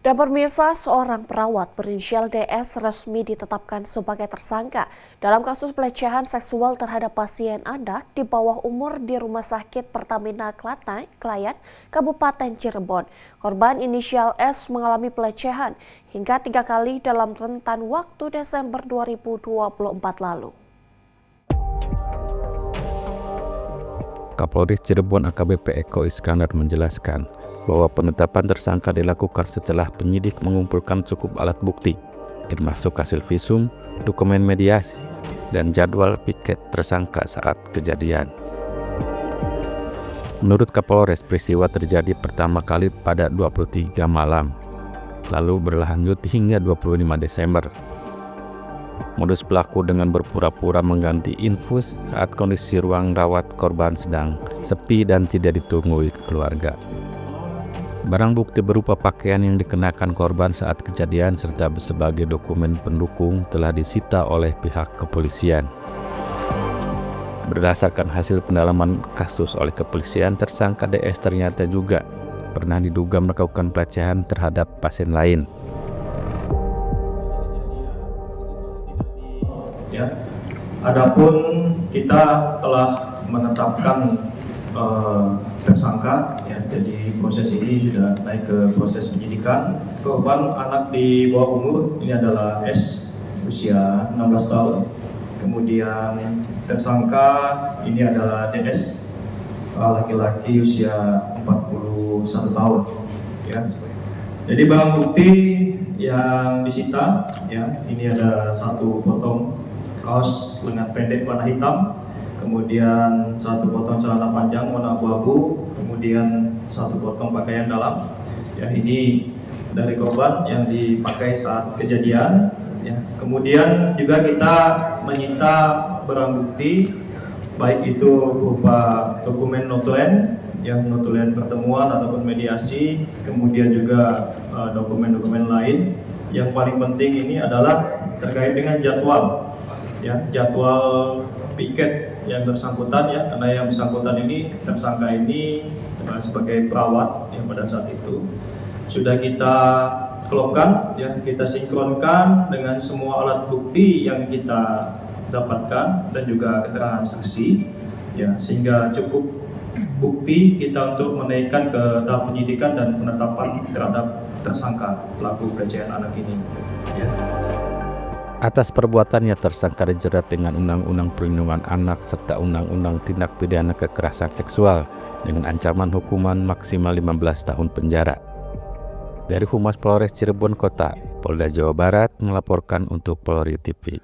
Dan pemirsa, seorang perawat berinisial DS resmi ditetapkan sebagai tersangka dalam kasus pelecehan seksual terhadap pasien anak di bawah umur di Rumah Sakit Pertamina Klaten, Kabupaten Cirebon. Korban inisial S mengalami pelecehan hingga 3 kali dalam rentan waktu Desember 2024 lalu. Kapolres Cirebon AKBP Eko Iskandar menjelaskan bahwa penetapan tersangka dilakukan setelah penyidik mengumpulkan cukup alat bukti, termasuk hasil visum, dokumen mediasi, dan jadwal piket tersangka saat kejadian. Menurut Kapolres, peristiwa terjadi pertama kali pada 23 malam, lalu berlanjut hingga 25 Desember. Modus pelaku dengan berpura-pura mengganti infus saat kondisi ruang rawat korban sedang sepi dan tidak ditunggui keluarga. Barang bukti berupa pakaian yang dikenakan korban saat kejadian serta sebagai dokumen pendukung telah disita oleh pihak kepolisian. Berdasarkan hasil pendalaman kasus oleh kepolisian, tersangka DS ternyata juga pernah diduga melakukan pelecehan terhadap pasien lain. Ya, adapun kita telah menetapkan tersangka, ya, jadi proses ini sudah naik ke proses penyidikan. Korban anak di bawah umur ini adalah S, usia 16 tahun. Kemudian tersangka ini adalah DS, laki-laki usia 41 tahun. Ya. Jadi barang bukti yang disita, ya, ini ada satu potong kaos lengan pendek warna hitam, kemudian satu potong celana panjang warna abu-abu, kemudian satu potong pakaian dalam. Ya, ini dari korban yang dipakai saat kejadian. Ya, kemudian juga kita menyita barang bukti, baik itu berupa dokumen notulen, yang notulen pertemuan ataupun mediasi, kemudian juga dokumen-dokumen lain. Yang paling penting ini adalah terkait dengan jadwal, ya, jadwal piket yang bersangkutan, ya, karena yang bersangkutan ini, tersangka ini sebagai perawat yang pada saat itu sudah kita klopkan, ya, kita sinkronkan dengan semua alat bukti yang kita dapatkan dan juga keterangan saksi, ya, sehingga cukup bukti kita untuk menaikkan ke tahap penyidikan dan penetapan terhadap tersangka pelaku pelecehan anak ini. Ya. Atas perbuatannya, tersangka dijerat dengan Undang-Undang Perlindungan Anak serta Undang-Undang Tindak Pidana Kekerasan Seksual dengan ancaman hukuman maksimal 15 tahun penjara. Dari Humas Polres Cirebon Kota, Polda Jawa Barat melaporkan untuk Polri TV.